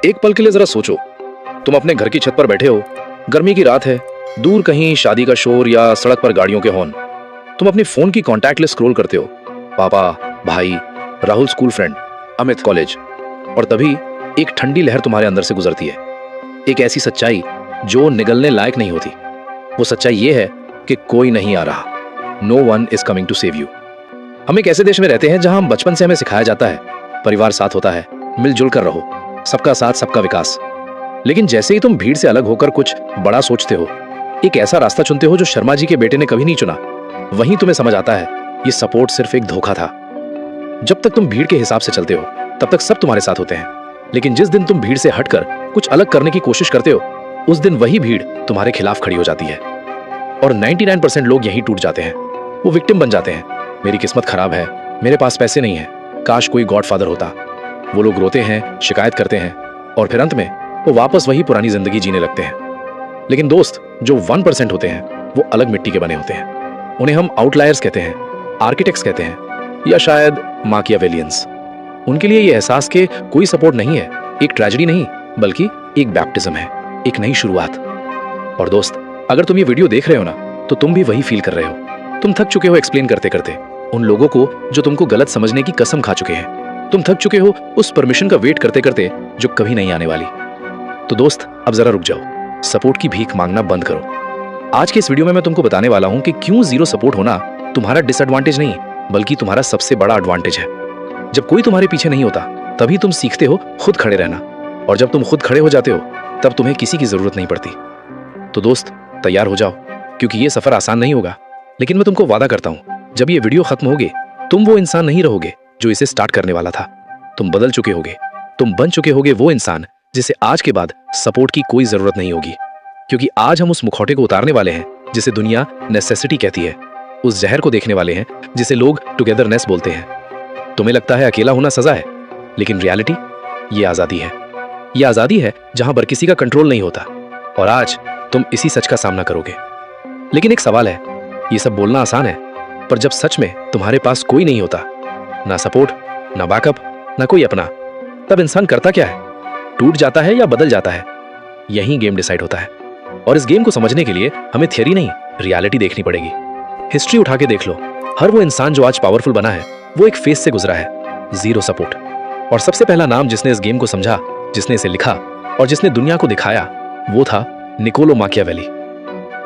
एक पल के लिए जरा सोचो, तुम अपने घर की छत पर बैठे हो, गर्मी की रात है, दूर कहीं शादी का शोर या सड़क पर गाड़ियों के हॉर्न। तुम अपनी फोन की कॉन्टैक्ट लिस्ट स्क्रॉल करते हो, पापा, भाई, Rahul school friend, Amit college. और तभी एक ठंडी लहर तुम्हारे अंदर से गुजरती है, एक ऐसी सच्चाई जो निगलने लायक नहीं होती। वो सच्चाई ये है कि कोई नहीं आ रहा, no one is coming to save you. हम एक ऐसे देश में रहते हैं जहां बचपन से हमें सिखाया जाता है, परिवार साथ होता है, मिलजुल कर रहो, सबका साथ सबका विकास। लेकिन जैसे ही तुम भीड़ से अलग होकर कुछ बड़ा सोचते हो, एक ऐसा रास्ता चुनते हो जो शर्मा जी के बेटे ने कभी नहीं चुना, वहीं तुम्हें समझ आता है ये सपोर्ट सिर्फ एक धोखा था। जब तक तुम भीड़ के हिसाब से चलते हो तब तक सब तुम्हारे साथ होते हैं, लेकिन जिस दिन तुम भीड़ से हटकर कुछ अलग करने की कोशिश करते हो, उस दिन वही भीड़ तुम्हारे खिलाफ खड़ी हो जाती है। और 99% लोग यहीं टूट जाते हैं, वो विक्टिम बन जाते हैं। मेरी किस्मत खराब है, मेरे पास पैसे नहीं है, काश कोई गॉडफादर होता। वो लोग रोते हैं, शिकायत करते हैं और फिर अंत में वो वापस वही पुरानी जिंदगी जीने लगते हैं। लेकिन दोस्त, जो 1% होते हैं वो अलग मिट्टी के बने होते हैं। उन्हें हम आउटलायर्स कहते हैं, आर्किटेक्ट्स कहते हैं, या शायद माकियावेलियंस। उनके लिए ये एहसास के कोई सपोर्ट नहीं है, एक ट्रेजेडी नहीं, बल्कि एक बैप्टिज्म है, एक नई शुरुआत। और दोस्त, अगर तुम ये वीडियो देख रहे हो ना, तो तुम भी वही फील कर रहे हो। तुम थक चुके हो एक्सप्लेन करते करते उन लोगों को जो तुमको गलत समझने की कसम खा चुके हैं। तुम थक चुके हो उस परमिशन का वेट करते करते जो कभी नहीं आने वाली। तो दोस्त, अब जरा रुक जाओ, सपोर्ट की भीख मांगना बंद करो। आज के इस वीडियो में मैं तुमको बताने वाला हूं कि क्यों जीरो सपोर्ट होना तुम्हारा डिसएडवांटेज नहीं, बल्कि तुम्हारा सबसे बड़ा एडवांटेज है। जब कोई तुम्हारे पीछे नहीं होता, तभी तुम सीखते हो खुद खड़े रहना, और जब तुम खुद खड़े हो जाते हो, तब तुम्हें किसी की जरूरत नहीं पड़ती। तो दोस्त, तैयार हो जाओ, क्योंकि ये सफर आसान नहीं होगा, लेकिन मैं तुमको वादा करता हूं, जब ये वीडियो खत्म होगे, तुम वो इंसान नहीं रहोगे जो इसे स्टार्ट करने वाला था। तुम बदल चुके होगे, तुम बन चुके होगे वो इंसान जिसे आज के बाद सपोर्ट की कोई जरूरत नहीं होगी। क्योंकि आज हम उस मुखौटे को उतारने वाले हैं जिसे दुनिया नेसेसिटी कहती है, उस जहर को देखने वाले हैं जिसे लोग टुगेदरनेस बोलते हैं। तुम्हें लगता है अकेला होना सजा है, लेकिन रियलिटी ये आजादी है। ये आजादी है जहां पर किसी का कंट्रोल नहीं होता, और आज तुम इसी सच का सामना करोगे। लेकिन एक सवाल है, ये सब बोलना आसान है, पर जब सच में तुम्हारे पास कोई नहीं होता, ना सपोर्ट, ना बैकअप, ना कोई अपना, तब इंसान करता क्या है? टूट जाता है या बदल जाता है? यही गेम डिसाइड होता है। और इस गेम को समझने के लिए हमें थियरी नहीं, रियलिटी देखनी पड़ेगी। हिस्ट्री उठा के देख लो, हर वो इंसान जो आज पावरफुल बना है, वो एक फेज से गुजरा है, जीरो सपोर्ट। और सबसे पहला नाम जिसने इस गेम को समझा, जिसने इसे लिखा और जिसने दुनिया को दिखाया, वो था निकोलो माकियावेली।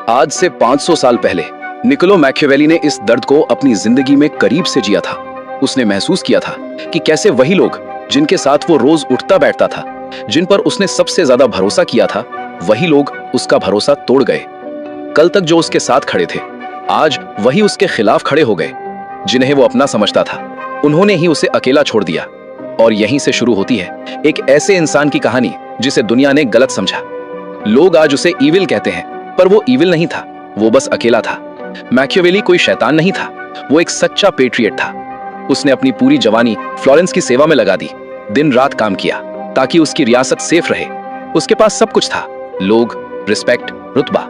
आज से 500 साल पहले निकोलो मैकियावेली ने इस दर्द को अपनी जिंदगी में करीब से जिया था। उसने महसूस किया था कि कैसे वही लोग जिनके साथ वो रोज उठता बैठता था, जिन पर उसने सबसे ज्यादा भरोसा किया था, वही लोग उसका भरोसा तोड़ गए। कल तक जो उसके साथ खड़े थे, आज वही उसके खिलाफ खड़े हो गए। जिन्हें वो अपना समझता था, उन्होंने ही उसे अकेला छोड़ दिया। और यहीं से शुरू होती है एक ऐसे इंसान की कहानी जिसे दुनिया ने गलत समझा। लोग आज उसे ईविल कहते हैं, पर वो ईविल नहीं था, वो बस अकेला था। मैकियावेली कोई शैतान नहीं था, वो एक सच्चा पेट्रियट था। उसने अपनी पूरी जवानी फ्लोरेंस की सेवा में लगा दी, दिन रात काम किया ताकि उसकी रियासत सेफ रहे। उसके पास सब कुछ था, लोग, रिस्पेक्ट, रुतबा।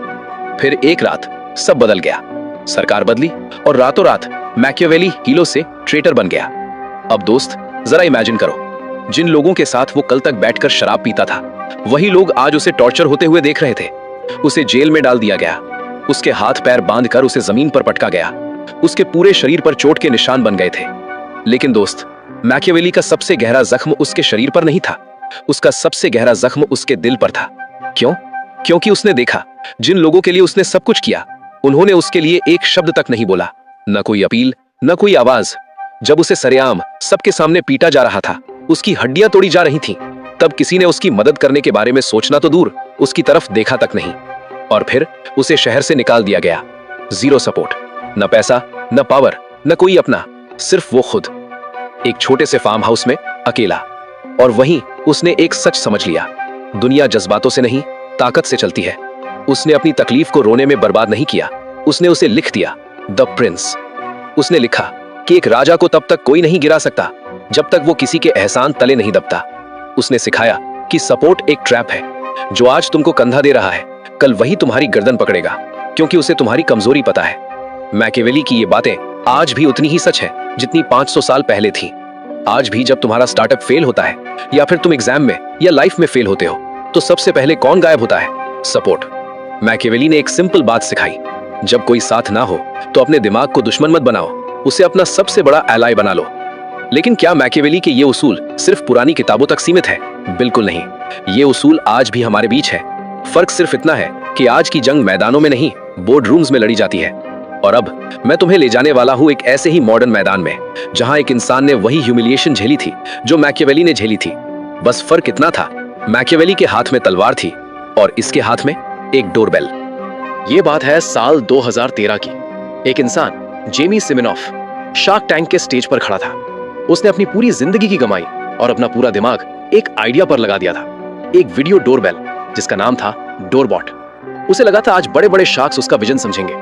फिर एक रात सब बदल गया, सरकार बदली और रातों रात मैकियावेली हीरो से ट्रेटर बन गया। अब दोस्त, जरा इमेजिन करो, जिन लोगों के साथ वो कल तक बैठकर शराब पीता था, वही लोग आज उसे टॉर्चर होते हुए देख रहे थे। उसे जेल में डाल दिया गया, उसके हाथ पैर बांधकर उसे जमीन पर पटका गया, उसके पूरे शरीर पर चोट के निशान बन गए थे। लेकिन दोस्त, मैकियावेली का सबसे गहरा जख्म उसके शरीर पर नहीं था, उसका सबसे गहरा जख्म उसके दिल पर था। क्यों? क्योंकि उसने देखा, जिन लोगों के लिए उसने सब कुछ किया, उन्होंने उसके लिए एक शब्द तक नहीं बोला, न कोई अपील, न कोई आवाज। जब उसे सरेआम सबके सामने पीटा जा रहा था, उसकी हड्डियां तोड़ी जा रही थीं, तब किसी ने उसकी मदद करने के बारे में सोचना तो दूर, उसकी तरफ देखा तक नहीं। और फिर उसे शहर से निकाल दिया गया। जीरो सपोर्ट, न पैसा, न पावर, न कोई अपना, सिर्फ वो खुद, एक छोटे से फार्म हाउस में अकेला। और वहीं उसने एक सच समझ लिया, दुनिया जज्बातों से नहीं, ताकत से चलती है। उसने अपनी तकलीफ को रोने में बर्बाद नहीं किया, उसने उसे लिख दिया, द प्रिंस। उसने लिखा कि एक राजा को तब तक कोई नहीं गिरा सकता जब तक वो किसी के एहसान तले नहीं दबता। उसने सिखाया कि सपोर्ट एक ट्रैप है, जो आज तुमको कंधा दे रहा है, कल वही तुम्हारी गर्दन पकड़ेगा, क्योंकि उसे तुम्हारी कमजोरी पता है। मैकियावेली की ये बातें आज भी उतनी ही सच है जितनी 500 साल पहले थी। आज भी जब तुम्हारा स्टार्टअप फेल होता है या फिर तुम एग्जाम में या लाइफ में फेल होते हो तो सबसे पहले कौन गायब होता है? सपोर्ट। मैकियावेली ने एक सिंपल बात सिखाई, जब कोई साथ ना हो तो अपने दिमाग को दुश्मन मत बनाओ, उसे अपना सबसे बड़ा एलाय बना लो। लेकिन क्या मैकियावेली के ये उसूल सिर्फ पुरानी किताबों तक सीमित है? बिल्कुल नहीं, ये उसूल आज भी हमारे बीच है। फर्क सिर्फ इतना है कि आज की जंग मैदानों में नहीं, बोर्ड रूम्स में लड़ी जाती है। और अब मैं तुम्हें ले जाने वाला हूं एक ऐसे ही मॉडर्न मैदान में जहां एक इंसान ने वही ह्यूमिलिएशन झेली थी जो मैकियावेली ने झेली थी। बस फर्क इतना था, मैकियावेली के हाथ में तलवार थी और इसके हाथ में एक डोरबेल। ये बात है साल 2013 की। एक इंसान, जेमी सिमेनॉफ, शार्क टैंक के स्टेज पर खड़ा था। उसने अपनी पूरी जिंदगी की कमाई और अपना पूरा दिमाग एक आइडिया पर लगा दिया था, एक वीडियो डोरबेल जिसका नाम था डोरबॉट। उसे लगा था आज बड़े बड़े शार्क्स उसका विजन समझेंगे,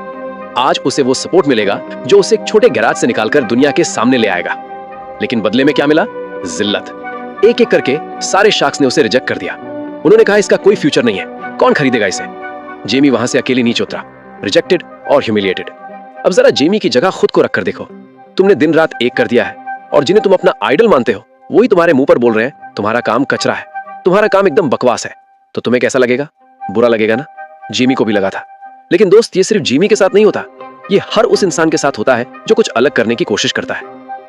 आज उसे वो सपोर्ट मिलेगा जो उसे एक छोटे गैराज से निकालकर दुनिया के सामने ले आएगा। लेकिन बदले में क्या मिला? जिल्लत। एक एक करके सारे शार्क्स ने उसे रिजेक्ट कर दिया। उन्होंने कहा इसका कोई फ्यूचर नहीं है, कौन खरीदेगा इसे? जेमी वहां से अकेले नीचे उतरा, रिजेक्टेड और ह्यूमिलिएटेड। अब जरा जेमी की जगह खुद को रखकर देखो। तुमने दिन रात एक कर दिया है और जिन्हें तुम अपना आइडल मानते हो वही तुम्हारे मुंह पर बोल रहे हैं तुम्हारा काम कचरा है, तुम्हारा काम एकदम बकवास है। तो तुम्हें कैसा लगेगा? बुरा लगेगा ना? जेमी को भी लगा था। लेकिन दोस्त, ये सिर्फ जेमी के साथ नहीं होता, ये हर उस इंसान के साथ होता है जो कुछ अलग करने की कोशिश करता है।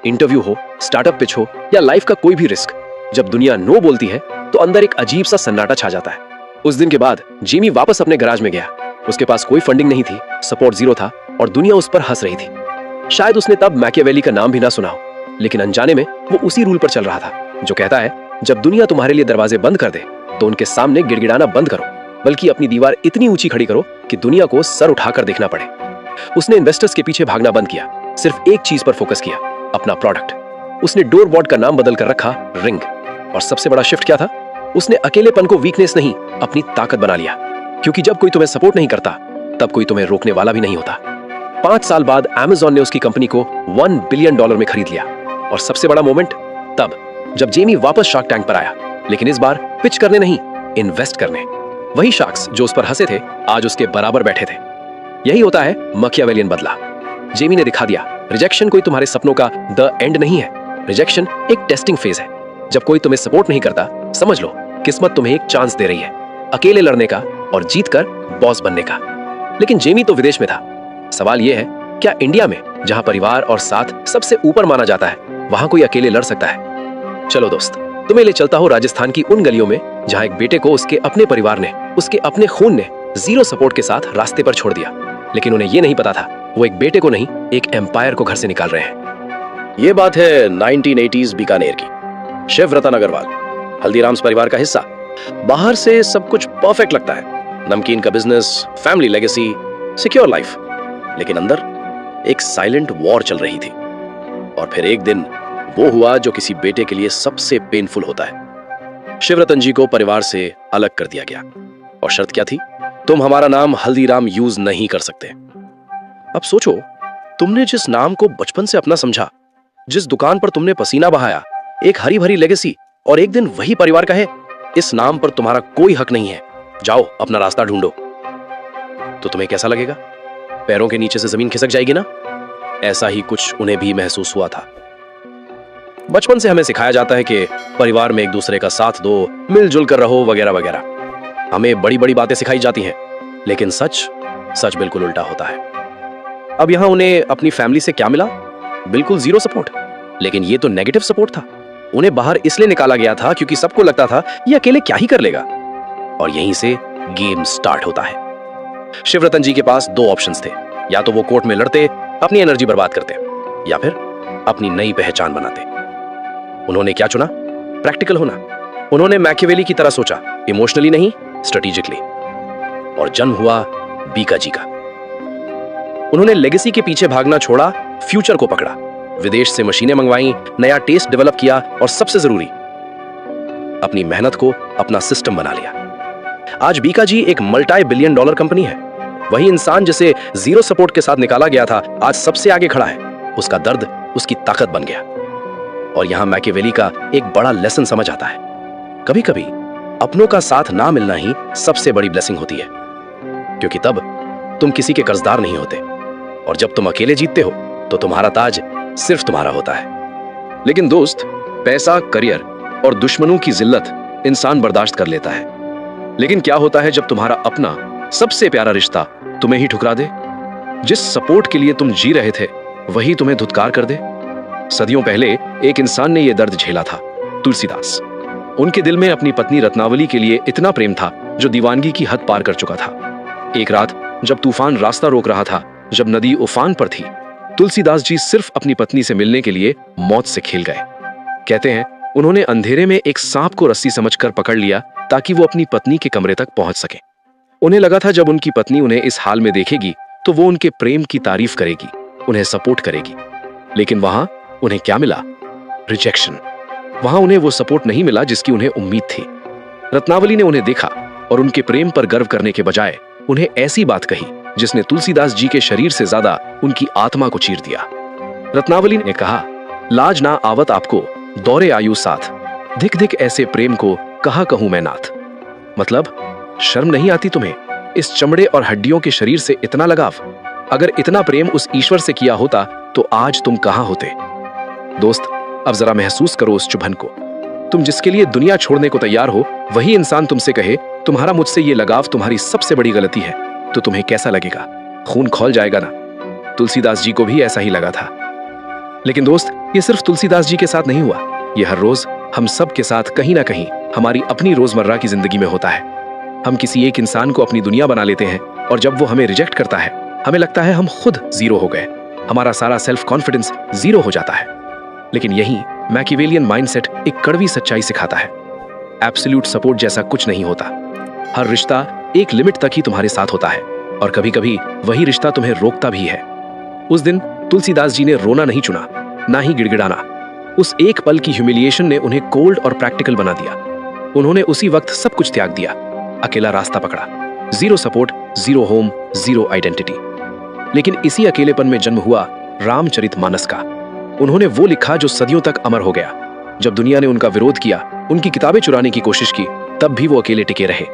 इंटरव्यू हो, स्टार्टअप पिच हो या लाइफ का कोई भी रिस्क, जब दुनिया नो बोलती है तो अंदर एक अजीब सा सन्नाटा छा जाता है। उस दिन के बाद जेमी वापस अपने गैराज में गया। उसके पास कोई फंडिंग नहीं थी, सपोर्ट जीरो था और दुनिया उस पर हंस रही थी। शायद उसने तब मैकियावेली का नाम भी ना सुना हो, लेकिन अनजाने में वो उसी रूल पर चल रहा था जो कहता है जब दुनिया तुम्हारे लिए दरवाजे बंद कर दे तो उनके सामने गिड़गिड़ाना बंद करो, बल्कि अपनी दीवार इतनी ऊंची खड़ी करो कि दुनिया को सर उठाकर देखना पड़े। उसने इन्वेस्टर्स के पीछे भागना बंद किया, सिर्फ एक चीज पर फोकस किया, अपना प्रोडक्ट। उसने डोरबॉट का नाम बदल कर रखा रिंग। और सबसे बड़ा शिफ्ट क्या था? उसने अकेलेपन को वीकनेस नहीं, अपनी ताकत बना लिया। क्योंकि जब कोई तुम्हें सपोर्ट नहीं करता तब कोई तुम्हें रोकने वाला भी नहीं होता। 5 साल बाद अमेज़न ने उसकी कंपनी को $1 बिलियन में खरीद लिया। और सबसे बड़ा मोमेंट तब जब जेमी वापस शार्क टैंक पर आया, लेकिन इस बार पिच करने नहीं, इन्वेस्ट करने। वही शार्क्स जो उस पर हंसे थे आज उसके बराबर बैठे थे। यही होता है मैकियावेलियन बदला। जेमी ने दिखा दिया, रिजेक्शन कोई तुम्हारे सपनों का द एंड नहीं है, रिजेक्शन एक टेस्टिंग फेज है। जब कोई तुम्हें सपोर्ट नहीं करता, समझ लो किस्मत तुम्हें एक चांस दे रही है, अकेले लड़ने का और जीतकर बॉस बनने का। लेकिन जेमी तो विदेश में था। सवाल यह है, क्या इंडिया में जहां परिवार और साथ सबसे ऊपर माना जाता है, वहां कोई अकेले लड़ सकता है? चलो दोस्त, तुम्हें ले चलता हूं राजस्थान की उन गलियों में जहां एक बेटे को उसके अपने परिवार ने, उसके अपने खून ने जीरो सपोर्ट के साथ रास्ते पर छोड़ दिया। लेकिन उन्हें यह नहीं पता था वो एक बेटे को नहीं, एक एम्पायर को घर से निकाल रहे हैं। ये बात है 1980s बीकानेर की। शिव रतन अग्रवाल, हल्दीराम्स परिवार का हिस्सा। बाहर से सब कुछ परफेक्ट लगता है, नमकीन का business, family legacy, secure life. लेकिन अंदर एक साइलेंट वॉर चल रही थी। और फिर एक दिन वो हुआ जो किसी बेटे के लिए सबसे पेनफुल होता है। शिवरतन जी को परिवार से अलग कर दिया गया और शर्त क्या थी? तुम हमारा नाम हल्दीराम यूज नहीं कर सकते। अब सोचो, तुमने जिस नाम को बचपन से अपना समझा, जिस दुकान पर तुमने पसीना बहाया, एक हरी भरी लेगेसी, और एक दिन वही परिवार कहे इस नाम पर तुम्हारा कोई हक नहीं है, जाओ अपना रास्ता ढूंढो, तो तुम्हें कैसा लगेगा? पैरों के नीचे से जमीन खिसक जाएगी ना? ऐसा ही कुछ उन्हें भी महसूस हुआ था। बचपन से हमें सिखाया जाता है कि परिवार में एक दूसरे का साथ दो, मिलजुल कर रहो, वगैरह वगैरह। हमें बड़ी बड़ी बातें सिखाई जाती हैं, लेकिन सच बिल्कुल उल्टा होता है। अब यहां उन्हें अपनी फैमिली से क्या मिला? बिल्कुल जीरो सपोर्ट। लेकिन ये तो नेगेटिव सपोर्ट था। उन्हें बाहर इसलिए निकाला गया था क्योंकि सबको लगता था ये अकेले क्या ही कर लेगा। और यहीं से गेम स्टार्ट होता है। शिवरतन जी के पास 2 ऑप्शंस थे, या तो वो कोर्ट में लड़ते, अपनी एनर्जी बर्बाद करते, या फिर अपनी नई पहचान बनाते। उन्होंने क्या चुना? प्रैक्टिकल होना। उन्होंने मैकियावेली की तरह सोचा, इमोशनली नहीं, स्ट्रेटेजिकली। और जन्म हुआ बीका जी का। उन्होंने लेगेसी के पीछे भागना छोड़ा, फ्यूचर को पकड़ा, विदेश से मशीनें मंगवाई, नया टेस्ट डेवलप किया और सबसे जरूरी, अपनी मेहनत को अपना सिस्टम बना लिया। आज बीका जी एक मल्टी बिलियन डॉलर कंपनी है। वही इंसान जिसे जीरो सपोर्ट के साथ निकाला गया था, आज सबसे आगे खड़ा है। उसका दर्द उसकी ताकत बन गया। और यहां मैकियावेली का एक बड़ा लेसन समझ आता है। कभी कभी अपनों का साथ ना मिलना ही सबसे बड़ी ब्लेसिंग होती है, क्योंकि तब तुम किसी के कर्जदार नहीं होते, और जब तुम अकेले जीतते हो तो तुम्हारा ताज सिर्फ तुम्हारा होता है। लेकिन दोस्त, पैसा, करियर और दुश्मनों की जिल्लत इंसान बर्दाश्त कर लेता है। लेकिन क्या होता है जब तुम्हारा अपना सबसे प्यारा रिश्ता तुम्हें ही ठुकरा दे? जिस सपोर्ट के लिए तुम जी रहे थे वही तुम्हें धुतकार कर दे। सदियों पहले एक इंसान ने यह दर्द झेला था, तुलसीदास। उनके दिल में अपनी पत्नी रत्नावली के लिए इतना प्रेम था जो दीवानगी की हद पार कर चुका था। एक रात जब तूफान रास्ता रोक रहा था, जब नदी उफान पर थी, तुलसीदास जी सिर्फ अपनी पत्नी से मिलने के लिए मौत से खेल गए। कहते हैं उन्होंने अंधेरे में एक सांप को रस्सी समझकर पकड़ लिया ताकि वो अपनी पत्नी के कमरे तक पहुंच सके। उन्हें लगा था जब उनकी पत्नी उन्हें इस हाल में देखेगी तो वो उनके प्रेम की तारीफ करेगी, उन्हें सपोर्ट करेगी। लेकिन वहां उन्हें क्या मिला? रिजेक्शन। वहां उन्हें वो सपोर्ट नहीं मिला जिसकी उन्हें उम्मीद थी। रत्नावली ने उन्हें देखा और उनके प्रेम पर गर्व करने के बजाय उन्हें ऐसी बात कही जिसने तुलसीदास जी के शरीर से ज्यादा उनकी आत्मा को चीर दिया। रत्नावली ने कहा, लाज ना आवत आपको दौरे आयु साथ, धिक धिक ऐसे प्रेम को कहा कहूं मैं नाथ। मतलब शर्म नहीं आती तुम्हें? इस चमड़े और हड्डियों के शरीर से इतना लगाव? अगर इतना प्रेम उस ईश्वर से किया होता तो आज तुम कहां होते? दोस्त, अब जरा महसूस करो उस चुभन को। तुम जिसके लिए दुनिया छोड़ने को तैयार हो, वही इंसान तुमसे कहे तुम्हारा मुझसे ये लगाव तुम्हारी सबसे बड़ी गलती है, तो तुम्हें कैसा लगेगा? खून खौल जाएगा ना? तुलसीदास जी को भी ऐसा ही लगा था। लेकिन दोस्त, ये सिर्फ तुलसीदास जी के साथ नहीं हुआ, ये हर रोज हम सब के साथ कहीं ना कहीं हमारी अपनी रोजमर्रा की जिंदगी में होता है। हम किसी एक इंसान को अपनी दुनिया बना लेते हैं और जब वो हमें रिजेक्ट करता है, हमें लगता है हम खुद जीरो हो गए, हमारा सारा सेल्फ कॉन्फिडेंस जीरो हो जाता है। लेकिन यही मैकियावेलियन माइंडसेट एक कड़वी सच्चाई सिखाता है। एब्सोल्यूट सपोर्ट जैसा कुछ नहीं होता। हर रिश्ता एक लिमिट तक ही तुम्हारे साथ होता है और कभी कभी वही रिश्ता तुम्हें रोकता भी है। उस दिन तुलसीदास जी ने रोना नहीं चुना, ना ही गिड़गिड़ाना। उस एक पल की ह्यूमिलिएशन ने उन्हें कोल्ड और प्रैक्टिकल बना दिया। उन्होंने उसी वक्त सब कुछ त्याग दिया, अकेला रास्ता पकड़ा। Zero support, zero home, zero identity. लेकिन इसी अकेलेपन में जन्म हुआ रामचरितमानस का। उन्होंने वो लिखा जो सदियों तक अमर हो गया। जब दुनिया ने उनका विरोध किया, उनकी किताबें चुराने की कोशिश की, तब भी वो अकेले टिके रहे।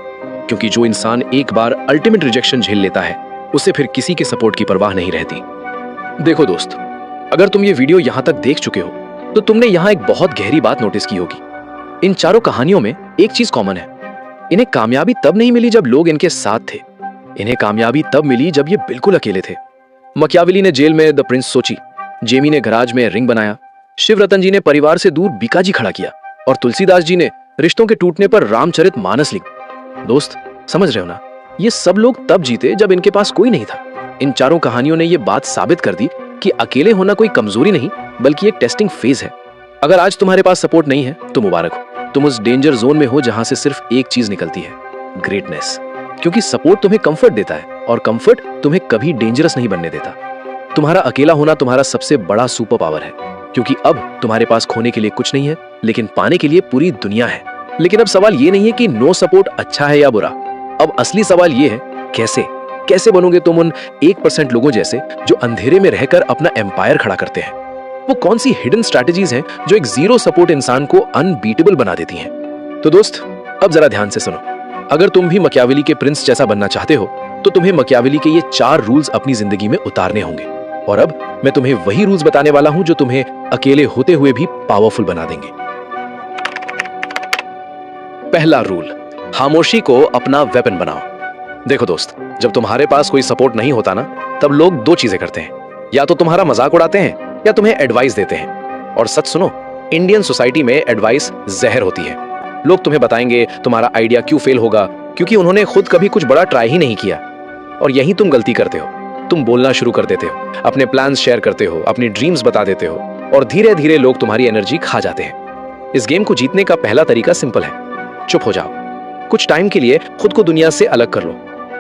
क्योंकि जो इंसान एक बार अल्टीमेट रिजेक्शन झेल लेता है, उसे फिर किसी के सपोर्ट की परवाह नहीं रहती। देखो दोस्त, अगर तुम ये वीडियो यहां तक देख चुके हो तो तुमने यहां एक बहुत गहरी बात नोटिस की होगी। इन चारों कहानियों में एक चीज कॉमन है। इन्हें कामयाबी तब नहीं मिली जब लोग इनके साथ थे, इन्हें कामयाबी तब मिली जब ये बिल्कुल अकेले थे। मकियावेली ने जेल में द प्रिंस सोची, जेमी ने गराज में रिंग बनाया, शिवरतन जी ने परिवार से दूर बीकाजी खड़ा किया और तुलसीदास जी ने रिश्तों के टूटने पर रामचरितमानस लिख। दोस्त, समझ रहे हो ना? ये सब लोग तब जीते जब इनके पास कोई नहीं था। इन चारों कहानियों ने ये बात साबित कर दी कि अकेले होना कोई कमजोरी नहीं, बल्कि एक टेस्टिंग फेज है। अगर आज तुम्हारे पास सपोर्ट नहीं है तो मुबारक हो, तुम उस डेंजर जोन में हो जहां से सिर्फ एक चीज निकलती है, ग्रेटनेस। क्योंकि सपोर्ट तुम्हें कंफर्ट देता है और कंफर्ट तुम्हें कभी डेंजरस नहीं बनने देता। तुम्हारा अकेला होना तुम्हारा सबसे बड़ा सुपर पावर है, क्योंकि अब तुम्हारे पास खोने के लिए कुछ नहीं है, लेकिन पाने के लिए पूरी दुनिया है। लेकिन अब सवाल ये नहीं है कि नो सपोर्ट अच्छा है या बुरा। अब असली सवाल ये है, कैसे बनोगे तुम उन 1% लोगों जैसे जो अंधेरे में रहकर अपना एम्पायर खड़ा करते हैं? वो कौन सी हिडन स्ट्रैटेजीज हैं जो एक जीरो सपोर्ट इंसान को अनबीटेबल बना देती हैं? तो दोस्त, अब जरा ध्यान से सुनो। अगर तुम भी मकियावेली के प्रिंस जैसा बनना चाहते हो तो तुम्हें मकियावेली के ये 4 रूल्स अपनी जिंदगी में उतारने होंगे। और अब मैं तुम्हें वही रूल्स बताने वाला हूं जो तुम्हें अकेले होते हुए भी पावरफुल बना देंगे। पहला रूल, खामोशी को अपना वेपन बनाओ। देखो दोस्त, जब तुम्हारे पास कोई सपोर्ट नहीं होता ना, तब लोग 2 चीजें करते हैं। या तो तुम्हारा मजाक उड़ाते हैं या तुम्हें एडवाइस देते हैं। और सच सुनो, इंडियन सोसाइटी में एडवाइस जहर होती है। लोग तुम्हें बताएंगे तुम्हारा आइडिया क्यों फेल होगा, क्योंकि उन्होंने खुद कभी कुछ बड़ा ट्राई ही नहीं किया। और यही तुम गलती करते हो। तुम बोलना शुरू कर देते हो, अपने प्लान्स शेयर करते हो, अपनी ड्रीम्स बता देते हो और धीरे धीरे लोग तुम्हारी एनर्जी खा जाते हैं। इस गेम को जीतने का पहला तरीका सिंपल है, चुप हो जाओ। कुछ टाइम के लिए खुद को दुनिया से अलग कर लो।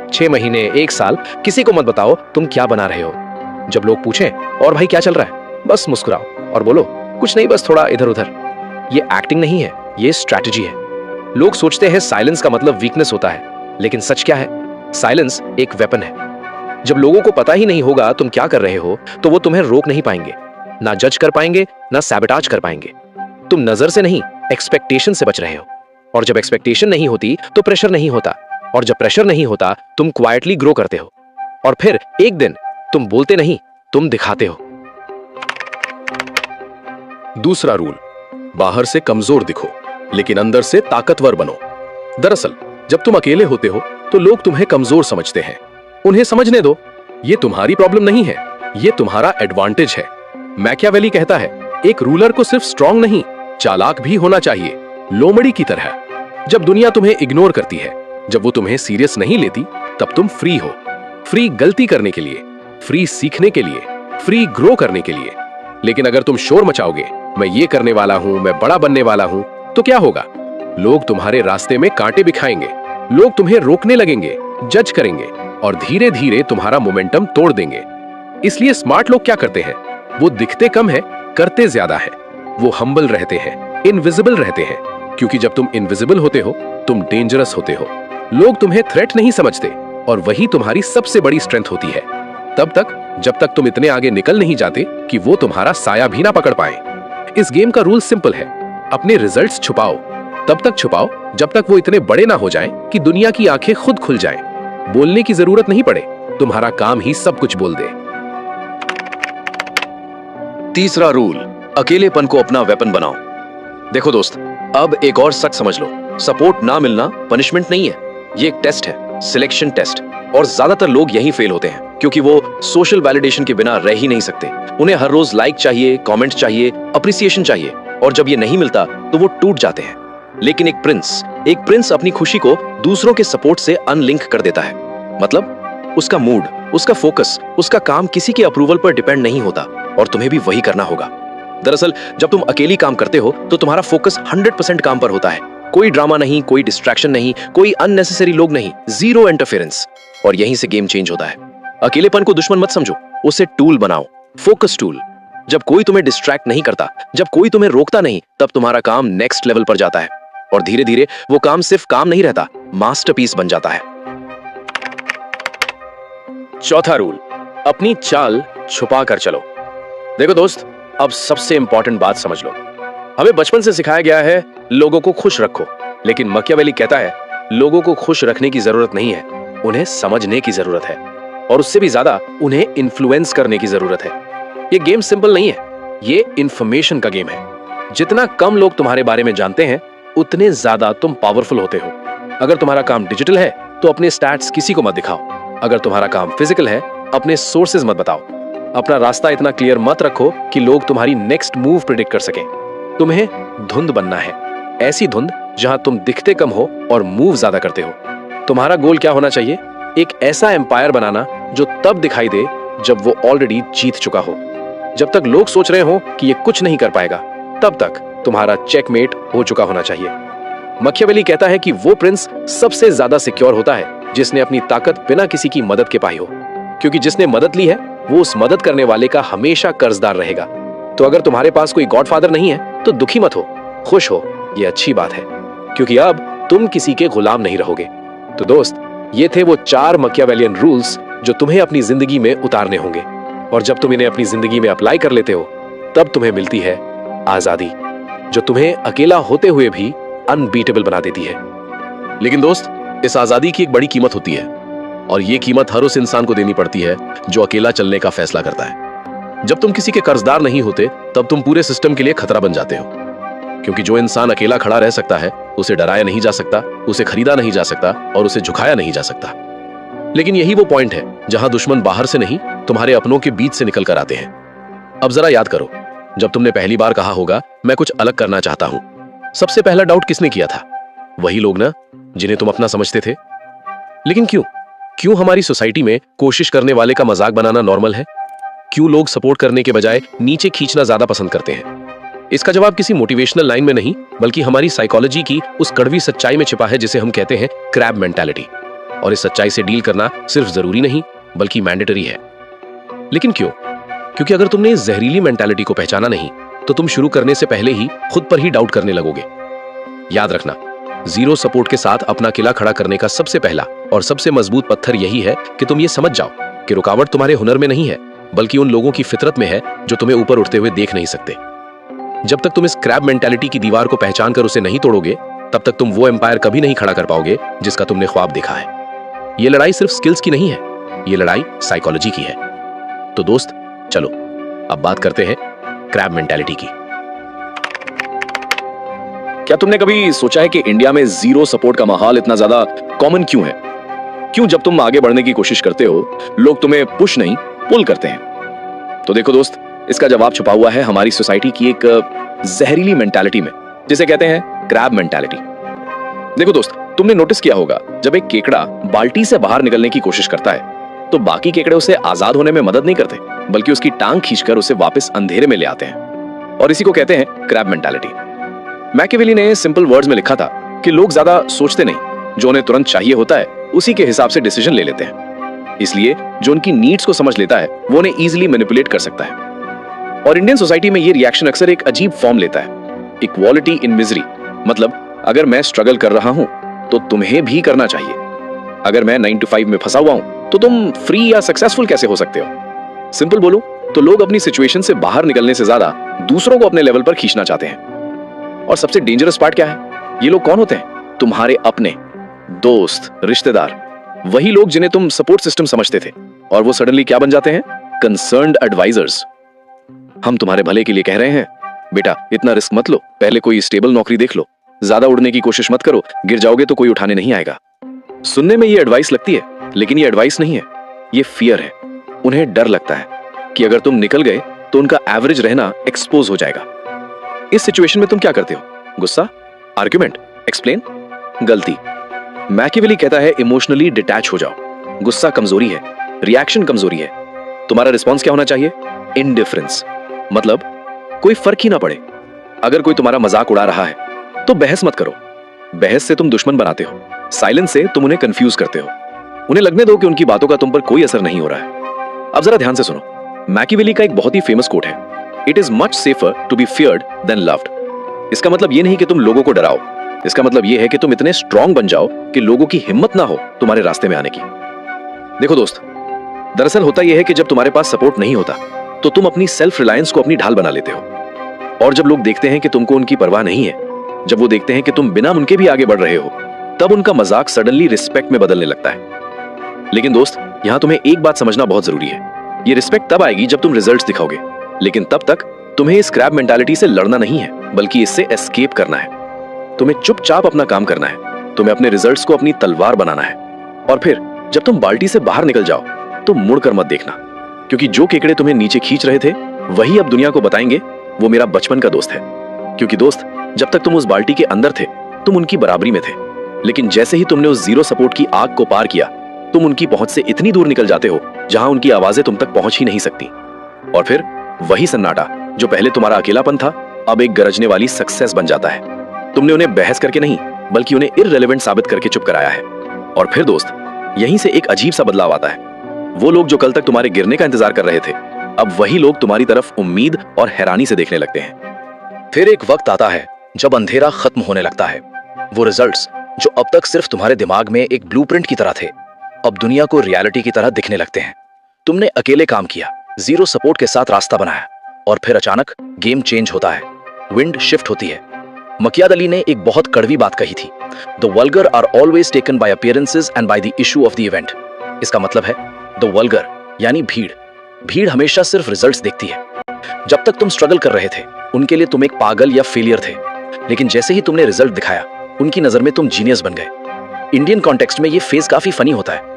6 महीने, 1 साल किसी को मत बताओ तुम क्या बना रहे हो। जब लोग पूछें और भाई क्या चल रहा है, बस मुस्कुराओ और बोलो कुछ नहीं, बस थोड़ा इधर उधर। ये एक्टिंग नहीं है, ये स्ट्रैटेजी है। लोग सोचते हैं साइलेंस का मतलब वीकनेस होता है, लेकिन सच क्या है? साइलेंस एक वेपन है। जब लोगों को पता ही नहीं होगा तुम क्या कर रहे हो तो वो तुम्हें रोक नहीं पाएंगे, ना जज कर पाएंगे, ना सैबोटाज कर पाएंगे। तुम नजर से नहीं, एक्सपेक्टेशन से बच रहे हो। और जब एक्सपेक्टेशन नहीं होती तो प्रेशर नहीं होता, और जब प्रेशर नहीं होता तुम क्वाइटली ग्रो करते हो। और फिर एक दिन तुम बोलते नहीं, तुम दिखाते हो। दूसरा रूल, बाहर से कमजोर दिखो लेकिन अंदर से ताकतवर बनो। दरअसल जब तुम अकेले होते हो तो लोग तुम्हें कमजोर समझते हैं। उन्हें समझने दो, ये तुम्हारी प्रॉब्लम नहीं है, ये तुम्हारा एडवांटेज है। मैकियावेली कहता है, एक रूलर को सिर्फ स्ट्रांग नहीं, चालाक भी होना चाहिए, लोमड़ी की तरह। जब दुनिया तुम्हें इग्नोर करती है, जब वो तुम्हें सीरियस नहीं लेती, तब तुम फ्री हो। फ्री गलती करने के लिए, फ्री सीखने के लिए, फ्री ग्रो करने के लिए। लेकिन अगर तुम शोर मचाओगे, मैं ये करने वाला हूं, मैं बड़ा बनने वाला हूं, तो क्या होगा? लोग तुम्हारे रास्ते में कांटे बिछाएंगे, लोग तुम्हें रोकने लगेंगे, जज करेंगे और धीरे धीरे तुम्हारा मोमेंटम तोड़ देंगे। इसलिए स्मार्ट लोग क्या करते हैं? वो दिखते कम है, करते ज्यादा है। वो हम्बल रहते हैं, इनविजिबल रहते हैं, क्योंकि जब तुम इनविजिबल होते हो, तुम डेंजरस होते हो। लोग तुम्हें थ्रेट नहीं समझते और वही तुम्हारी सबसे बड़ी स्ट्रेंथ होती है। तब तक जब तक तुम इतने आगे निकल नहीं जाते कि वो तुम्हारा साया भी ना पकड़ पाए। इस गेम का रूल सिंपल है, अपने रिजल्ट्स छुपाओ, तब तक छुपाओ जब तक वो इतने बड़े ना हो जाएं कि दुनिया की आंखें खुद खुल जाएं। बोलने की जरूरत नहीं पड़े, तुम्हारा काम ही सब कुछ बोल दे। तीसरा रूल, अकेलेपन को अपना वेपन बनाओ। देखो दोस्त, अब एक और सच समझ लो, सपोर्ट ना मिलना पनिशमेंट नहीं है, ये एक टेस्ट है, सिलेक्शन टेस्ट। और ज्यादातर लोग यही फेल होते हैं क्योंकि वो सोशल वैलिडेशन के बिना रह ही नहीं सकते। उन्हें हर रोज लाइक चाहिए, कमेंट चाहिए, अप्रिसिएशन चाहिए, और जब ये नहीं मिलता तो वो टूट जाते हैं। लेकिन एक प्रिंस अपनी खुशी को दूसरों के सपोर्ट से अनलिंक कर देता है। मतलब उसका मूड, उसका फोकस, उसका काम किसी के अप्रूवल पर डिपेंड नहीं होता, और तुम्हें भी वही करना होगा। दरअसल जब तुम अकेली काम करते हो तो तुम्हारा फोकस 100% काम पर होता है। कोई ड्रामा नहीं, कोई डिस्ट्रैक्शन नहीं, कोई अननेसेसरी लोग नहीं, जीरो इंटरफेरेंस। और यहीं से गेम चेंज होता है। अकेलेपन को दुश्मन मत समझो, उसे टूल बनाओ, फोकस टूल। जब कोई तुम्हें डिस्ट्रैक्ट नहीं करता, जब कोई तुम्हें रोकता नहीं, तब तुम्हारा काम नेक्स्ट लेवल पर जाता है, और धीरे धीरे वो काम सिर्फ काम नहीं रहता, मास्टरपीस बन जाता है। चौथा रूल, अपनी चाल छुपा कर चलो। देखो दोस्त, अब सबसे इंपॉर्टेंट बात समझ लो। हमें बचपन से सिखाया गया है लोगों को खुश रखो, लेकिन मैकियावेली कहता है लोगों को खुश रखने की जरूरत नहीं है, उन्हें समझने की जरूरत है, और उससे भी ज्यादा उन्हें इन्फ्लुएंस करने की जरूरत है। ये गेम सिंपल नहीं है, ये इंफॉर्मेशन का गेम है। जितना कम लोग तुम्हारे बारे में जानते हैं, उतने ज्यादा तुम पावरफुल होते हो। अगर तुम्हारा काम डिजिटल है तो अपने स्टैट्स किसी को मत दिखाओ। अगर तुम्हारा काम फिजिकल है, अपने सोर्सेज मत बताओ। अपना रास्ता इतना क्लियर मत रखो कि लोग तुम्हारी नेक्स्ट मूव प्रिडिक्ट कर सकें। तुम्हें धुंध बनना है, ऐसी धुंध जहां तुम दिखते कम हो और मूव ज्यादा करते हो। तुम्हारा गोल क्या होना चाहिए? एक ऐसा एम्पायर बनाना जो तब दिखाई दे जब वो ऑलरेडी जीत चुका हो। जब तक लोग सोच रहे हो कि ये कुछ नहीं कर पाएगा, तब तक तुम्हारा चेकमेट हो चुका होना चाहिए। मैकियावेली कहता है कि वो प्रिंस सबसे ज्यादा सिक्योर होता है जिसने अपनी ताकत बिना किसी की मदद के पाई हो, क्योंकि जिसने मदद ली है वो उस मदद करने वाले का हमेशा कर्जदार रहेगा। तो अगर तुम्हारे पास कोई गॉडफादर नहीं है तो दुखी मत हो, खुश हो, ये अच्छी बात है, क्योंकि अब तुम किसी के गुलाम नहीं रहोगे। तो दोस्त, ये थे वो 4 मैकियावेलियन रूल्स जो तुम्हें अपनी जिंदगी में उतारने होंगे, और जब तुम इन्हें अपनी जिंदगी में अप्लाई कर लेते हो, तब तुम्हें मिलती है आजादी, जो तुम्हें अकेला होते हुए भी अनबीटेबल बना देती है। लेकिन दोस्त, इस आजादी की एक बड़ी कीमत होती है, और ये कीमत हर उस इंसान को देनी पड़ती है जो अकेला चलने का फैसला करता है। जब तुम किसी के कर्जदार नहीं होते, तब तुम पूरे सिस्टम के लिए खतरा बन जाते हो, क्योंकि जो इंसान अकेला खड़ा रह सकता है, उसे डराया नहीं जा सकता, उसे खरीदा नहीं जा सकता, और उसे झुकाया नहीं जा सकता। लेकिन यही वो पॉइंट है जहां दुश्मन बाहर से नहीं, तुम्हारे अपनों के बीच से निकल कर आते हैं। अब जरा याद करो, जब तुमने पहली बार कहा होगा मैं कुछ अलग करना चाहता हूं, सबसे पहला डाउट किसने किया था? वही लोग ना, जिन्हें तुम अपना समझते थे। लेकिन क्यों हमारी सोसाइटी में कोशिश करने वाले का मजाक बनाना नॉर्मल है? क्यों लोग सपोर्ट करने के बजाय नीचे खींचना ज्यादा पसंद करते हैं? इसका जवाब किसी मोटिवेशनल लाइन में नहीं, बल्कि हमारी साइकोलॉजी की उस कड़वी सच्चाई में छिपा है जिसे हम कहते हैं क्रैब मेंटालिटी। और इस सच्चाई से डील करना सिर्फ जरूरी नहीं, बल्कि मैंडेटरी है। लेकिन क्यों? क्योंकि अगर तुमने इस जहरीली मेंटालिटी को पहचाना नहीं, तो तुम शुरू करने से पहले ही खुद पर ही डाउट करने लगोगे। याद रखना, जीरो सपोर्ट के साथ अपना किला खड़ा करने का सबसे पहला और सबसे मजबूत पत्थर यही है कि तुम ये समझ जाओ कि रुकावट तुम्हारे हुनर में नहीं है, बल्कि उन लोगों की फितरत में है जो तुम्हें ऊपर उठते हुए देख नहीं सकते। जब तक तुम इस क्रैब मेंटालिटी की दीवार को पहचान कर उसे नहीं तोड़ोगे, तब तक तुम वो एम्पायर कभी नहीं खड़ा कर पाओगे जिसका तुमने ख्वाब देखा है। ये लड़ाई सिर्फ स्किल्स की नहीं है, ये लड़ाई साइकोलॉजी की है। तो दोस्त, चलो अब बात करते हैं क्रैब मेंटालिटी की। क्या तुमने कभी सोचा है कि इंडिया में जीरो सपोर्ट का माहौल इतना ज्यादा कॉमन क्यों है? क्यों जब तुम आगे बढ़ने की कोशिश करते हो लोग तुम्हें पुश नहीं पुल करते हैं? तो देखो दोस्त, इसका जवाब छुपा हुआ है हमारी सोसाइटी की एक जहरीली मेंटालिटी में, जिसे कहते हैं क्रैब मेंटालिटी। देखो दोस्त, तुमने नोटिस किया होगा जब एक केकड़ा बाल्टी से बाहर निकलने की कोशिश करता है तो बाकी केकड़े उसे आजाद होने में मदद नहीं करते, बल्कि उसकी टांग खींचकर उसे वापस अंधेरे में ले आते हैं। और इसी को कहते हैं क्रैब मेंटालिटी। मैकियावेली ने सिंपल वर्ड्स में लिखा था कि लोग ज्यादा सोचते नहीं, जो उन्हें तुरंत चाहिए होता है उसी के हिसाब से डिसीजन ले लेते हैं। इसलिए जो उनकी नीड्स को समझ लेता है वो उन्हें इजीली मैनिपुलेट कर सकता है। और इंडियन सोसाइटी में ये रिएक्शन अक्सर एक अजीब फॉर्म लेता है, इक्वालिटी इन मिजरी। मतलब अगर मैं स्ट्रगल कर रहा हूं तो तुम्हें भी करना चाहिए। अगर मैं 9 to 5 में फंसा हुआ हूं तो तुम फ्री या सक्सेसफुल कैसे हो सकते हो? सिंपल बोलूं तो लोग अपनी सिचुएशन से बाहर निकलने से ज्यादा दूसरों को अपने लेवल पर खींचना चाहते हैं। और सबसे डेंजरस पार्ट क्या है? ये लोग कौन होते हैं? तुम्हारे अपने दोस्त, रिश्तेदार, वही लोग जिन्हें तुम सपोर्ट सिस्टम समझते थे, और वो सडनली क्या बन जाते हैं? Concerned advisors. हम तुम्हारे भले के लिए कह रहे हैं, बेटा इतना रिस्क मत लो, पहले कोई स्टेबल नौकरी देख लो, ज्यादा उड़ने की कोशिश मत करो, गिर जाओगे तो कोई उठाने नहीं आएगा। सुनने में ये एडवाइस लगती है, लेकिन ये एडवाइस नहीं है, ये फियर है। उन्हें डर लगता है कि अगर तुम निकल गए तो उनका एवरेज रहना एक्सपोज हो जाएगा। इस सिचुएशन में तुम क्या करते हो? गुस्सा, आर्ग्यूमेंट, एक्सप्लेन? गलती। मैकियावेली कहता है इमोशनली डिटैच हो जाओ। गुस्सा कमजोरी है, रिएक्शन कमजोरी है। तुम्हारा रिस्पॉन्स क्या होना चाहिए? इनडिफरेंस। मतलब कोई फर्क ही ना पड़े। अगर कोई तुम्हारा मजाक उड़ा रहा है तो बहस मत करो। बहस से तुम दुश्मन बनाते हो, साइलेंस से तुम उन्हें कंफ्यूज करते हो। उन्हें लगने दो कि उनकी बातों का तुम पर कोई असर नहीं हो रहा है। अब जरा ध्यान से सुनो, मैकियावेली का एक बहुत ही फेमस कोट है, it is much safer to be feared than loved. इसका मतलब ये नहीं कि तुम लोगों को डराओ, इसका मतलब ये है कि तुम इतने स्ट्रांग बन जाओ कि लोगों की हिम्मत ना हो तुम्हारे रास्ते में आने की। देखो दोस्त, दरअसल होता यह है कि जब तुम्हारे पास सपोर्ट नहीं होता तो तुम अपनी सेल्फ रिलायंस को अपनी ढाल बना लेते हो। और जब लोग देखते हैं कि तुमको उनकी परवाह नहीं है, जब वो देखते हैं कि तुम बिना उनके भी आगे बढ़ रहे हो, तब उनका मजाक सडनली रिस्पेक्ट में बदलने लगता है। लेकिन दोस्त, यहां तुम्हें एक बात समझना बहुत जरूरी है, ये रिस्पेक्ट तब आएगी जब तुम रिजल्ट्स दिखाओगे, लेकिन तब तक तुम्हें इस क्रैब मेंटालिटी से लड़ना नहीं है, बल्कि इससे एस्केप करना है। तुम्हें चुपचाप अपना काम करना है, तुम्हें अपने रिजल्ट्स को अपनी तलवार बनाना है। और फिर जब तुम बाल्टी से बाहर निकल जाओ तो मुड़कर मत देखना, क्योंकि जो केकड़े तुम्हें नीचे खींच रहे थे वही अब दुनिया को बताएंगे वो मेरा बचपन का दोस्त है। क्योंकि दोस्त, जब तक तुम उस बाल्टी के अंदर थे तुम उनकी बराबरी में थे, लेकिन जैसे ही तुमने उस जीरो सपोर्ट की आग को पार किया तुम उनकी पहुंच से इतनी दूर निकल जाते हो जहां उनकी आवाजें तुम तक पहुंच ही नहीं सकती। और फिर वही सन्नाटा जो पहले तुम्हारा अकेलापन था अब एक गरजने वाली सक्सेस बन जाता है। तुमने उन्हें बहस करके नहीं, बल्कि उन्हें इररिलेवेंट साबित करके चुप कराया है। और फिर दोस्त, यहीं से एक अजीब सा बदलाव आता है। वो लोग जो कल तक तुम्हारे गिरने का इंतजार कर रहे थे, अब वही लोग तुम्हारी तरफ उम्मीद और हैरानी से देखने लगते हैं। फिर एक वक्त आता है जब अंधेरा खत्म होने लगता है। वो रिजल्ट्स जो अब तक सिर्फ तुम्हारे दिमाग में एक ब्लूप्रिंट की तरह थे, अब दुनिया को रियलिटी की तरह दिखने लगते हैं। तुमने अकेले काम किया, जीरो सपोर्ट के साथ रास्ता बनाया, और फिर अचानक गेम चेंज होता है, विंड शिफ्ट होती है। मकियावेली ने एक बहुत कड़वी बात कही थी, the vulgar are always taken by appearances and by the issue of the event. इसका मतलब है द वल्गर यानी भीड़ हमेशा सिर्फ रिजल्ट्स देखती है। जब तक तुम स्ट्रगल कर रहे थे उनके लिए तुम एक पागल या फेलियर थे, लेकिन जैसे ही तुमने रिजल्ट दिखाया उनकी नजर में तुम जीनियस बन गए। इंडियन कॉन्टेक्स्ट में ये फेज काफी फनी होता है।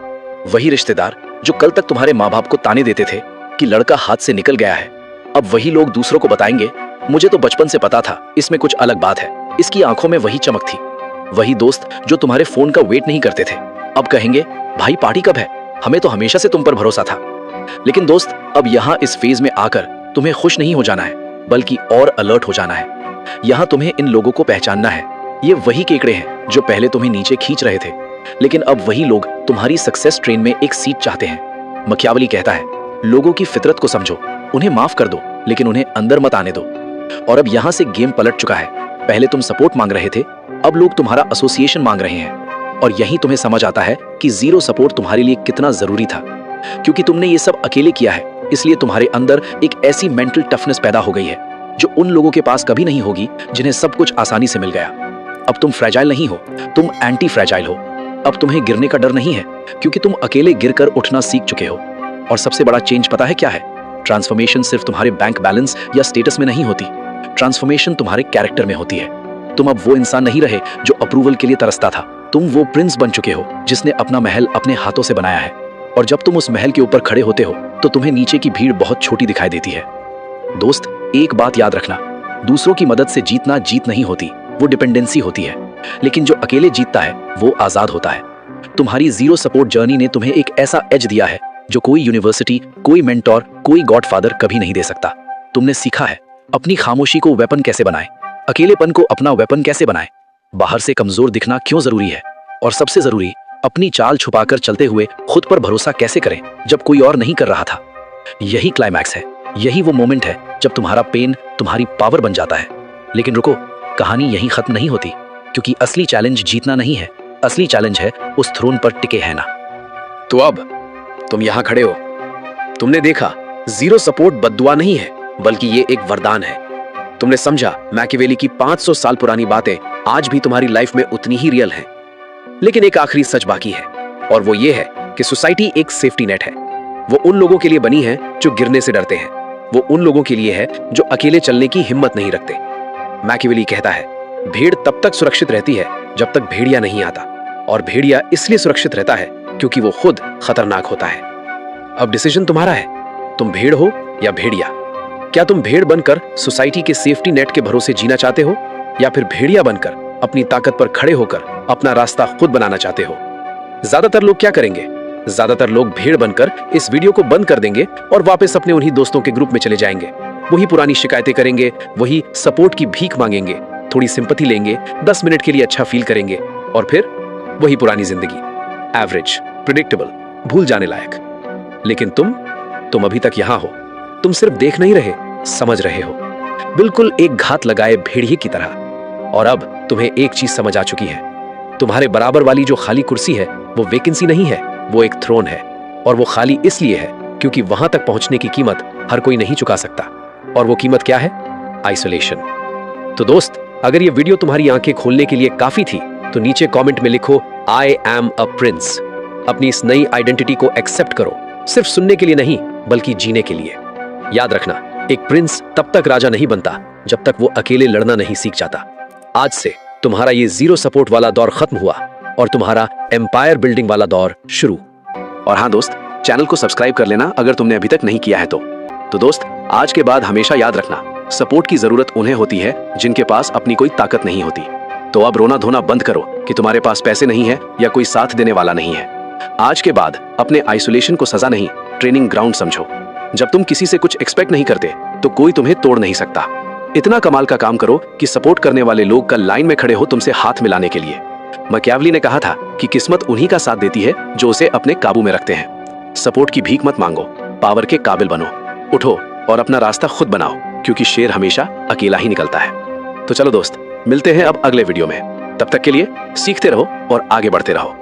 वही रिश्तेदार जो कल तक तुम्हारे माँ बाप को ताने देते थे कि लड़का हाथ से निकल गया है, अब वही लोग दूसरों को बताएंगे, मुझे तो बचपन से पता था इसमें कुछ अलग बात है, इसकी आंखों में वही चमक थी। वही दोस्त जो तुम्हारे फोन का वेट नहीं करते थे, अब कहेंगे भाई पार्टी कब है, हमें तो हमेशा से तुम पर भरोसा था। लेकिन दोस्त, अब यहाँ इस फेज में आकर तुम्हें खुश नहीं हो जाना है, बल्कि और अलर्ट हो जाना है। यहाँ तुम्हें इन लोगों को पहचानना है, ये वही केकड़े हैं जो पहले तुम्हें नीचे खींच रहे थे, लेकिन अब वही लोग तुम्हारी सक्सेस ट्रेन में एक सीट चाहते हैं। मकियावेली कहता है, लोगों की फितरत को समझो, उन्हें माफ कर दो, लेकिन उन्हें अंदर मत आने दो। और अब यहाँ से गेम पलट चुका है। पहले तुम सपोर्ट मांग रहे थे, अब लोग तुम्हारा एसोसिएशन मांग रहे हैं। और यही तुम्हें समझ आता है कि जीरो सपोर्ट तुम्हारे लिए कितना जरूरी था। क्योंकि तुमने ये सब अकेले किया है, इसलिए तुम्हारे अंदर एक ऐसी मेंटल टफनेस पैदा हो गई है जो उन लोगों के पास कभी नहीं होगी जिन्हें सब कुछ आसानी से मिल गया। अब तुम फ्रेजाइल नहीं हो, तुम एंटी फ्रेजाइल हो। अब तुम्हें गिरने का डर नहीं है, क्योंकि तुम अकेले गिरकर उठना सीख चुके हो। और सबसे बड़ा चेंज पता है क्या है? ट्रांसफॉर्मेशन सिर्फ तुम्हारे बैंक बैलेंस या स्टेटस में नहीं होती, ट्रांसफॉर्मेशन तुम्हारे कैरेक्टर में होती है। तुम अब वो इंसान नहीं रहे जो अप्रूवल के लिए तरसता था। तुम वो प्रिंस बन चुके हो जिसने अपना महल अपने हाथों से बनाया है। और जब तुम उस महल के ऊपर खड़े होते हो तो तुम्हें नीचे की भीड़ बहुत छोटी दिखाई देती है। दोस्त, एक बात याद रखना, दूसरों की मदद से जीतना जीत नहीं होती, वो डिपेंडेंसी होती है। लेकिन जो अकेले जीतता है वो आजाद होता है। तुम्हारी जीरो सपोर्ट जर्नी ने तुम्हें एक ऐसा एज दिया है जो कोई यूनिवर्सिटी, कोई मेंटोर, कोई गॉडफादर कभी नहीं दे सकता। तुमने सीखा है अपनी खामोशी को वेपन कैसे बनाएं, अकेलेपन को अपना वेपन कैसे बनाएं, बाहर से कमजोर दिखना क्यों जरूरी है, और सबसे जरूरी अपनी चाल छुपाकर चलते हुए खुद पर भरोसा कैसे करें जब कोई और नहीं कर रहा था। यही क्लाइमैक्स है, यही वो मोमेंट है जब तुम्हारा पेन तुम्हारी पावर बन जाता है। लेकिन रुको, कहानी यहीं खत्म नहीं होती, क्योंकि असली चैलेंज जीतना नहीं है, असली चैलेंज है उस थ्रोन पर टिके है ना। तो अब तुम यहां खड़े हो, तुमने देखा जीरो सपोर्ट बद्दुआ नहीं है, बल्कि ये एक वरदान है। तुमने समझा मैकियावेली की 500 साल पुरानी बातें आज भी तुम्हारी लाइफ में उतनी ही रियल हैं। लेकिन एक आखिरी सच बाकी है, और वो ये है कि सोसाइटी एक सेफ्टी नेट है। वो उन लोगों के लिए बनी है जो गिरने से डरते हैं, वो उन लोगों के लिए है जो अकेले चलने की हिम्मत नहीं रखते। मैकियावेली कहता है, भेड़ तब तक सुरक्षित रहती है जब तक भेड़िया नहीं आता, और भेड़िया इसलिए सुरक्षित रहता है क्योंकि वो खुद खतरनाक होता है। अब डिसीजन तुम्हारा है, तुम भेड़ हो या भेड़िया। क्या तुम भेड़ बनकर सोसाइटी के सेफ्टी नेट के भरोसे जीना चाहते हो, या फिर भेड़िया बनकर अपनी ताकत पर खड़े होकर अपना रास्ता खुद बनाना चाहते हो? ज्यादातर लोग क्या करेंगे? ज्यादातर लोग भेड़ बनकर इस वीडियो को बंद कर देंगे और वापस अपने उन्हीं दोस्तों के ग्रुप में चले जाएंगे। वही पुरानी शिकायतें करेंगे, वही सपोर्ट की भीख मांगेंगे, थोड़ी सिंपैथी लेंगे, 10 मिनट के लिए अच्छा फील करेंगे, और फिर वही पुरानी जिंदगी, एवरेज, प्रिडिक्टेबल, भूल जाने लायक। लेकिन तुम अभी तक यहां हो। तुम सिर्फ देख नहीं रहे, समझ रहे हो, बिल्कुल एक घात लगाए भेड़िए की तरह। और अब तुम्हें एक चीज समझ आ चुकी है, तुम्हारे बराबर वाली जो खाली कुर्सी है वो वैकेंसी नहीं है, वो एक थ्रोन है। और वो खाली इसलिए है क्योंकि वहां तक पहुंचने की कीमत हर कोई नहीं चुका सकता। और वो कीमत क्या है? आइसोलेशन। तो दोस्त, अगर ये वीडियो तुम्हारी आंखें खोलने के लिए काफी थी तो नीचे कमेंट में लिखो, आई एम अ प्रिंस। अपनी इस नई आइडेंटिटी को एक्सेप्ट करो, सिर्फ सुनने के लिए नहीं बल्कि जीने के लिए। याद रखना, एक प्रिंस तब तक राजा नहीं बनता जब तक वो अकेले लड़ना नहीं सीख जाता। आज से तुम्हारा ये जीरो सपोर्ट वाला दौर खत्म हुआ और तुम्हारा एम्पायर बिल्डिंग वाला दौर शुरू। और हाँ दोस्त, चैनल को सब्सक्राइब कर लेना अगर तुमने अभी तक नहीं किया है तो दोस्त, आज के बाद हमेशा याद रखना, सपोर्ट की जरूरत उन्हें होती है जिनके पास अपनी कोई ताकत नहीं होती। तो अब रोना धोना बंद करो कि तुम्हारे पास पैसे नहीं है या कोई साथ देने वाला नहीं है। आज के बाद अपने आइसोलेशन को सजा नहीं, ट्रेनिंग ग्राउंड समझो। जब तुम किसी से कुछ एक्सपेक्ट नहीं करते तो कोई तुम्हें तोड़ नहीं सकता। इतना कमाल का काम करो कि सपोर्ट करने वाले लोग कल लाइन में खड़े हो तुमसे हाथ मिलाने के लिए। मैकियावेली ने कहा था कि किस्मत उन्हीं का साथ देती है जो उसे अपने काबू में रखते हैं। सपोर्ट की भीख मत मांगो, पावर के काबिल बनो। उठो और अपना रास्ता खुद बनाओ, क्योंकि शेर हमेशा अकेला ही निकलता है। तो चलो दोस्त, मिलते हैं अब अगले वीडियो में। तब तक के लिए सीखते रहो और आगे बढ़ते रहो।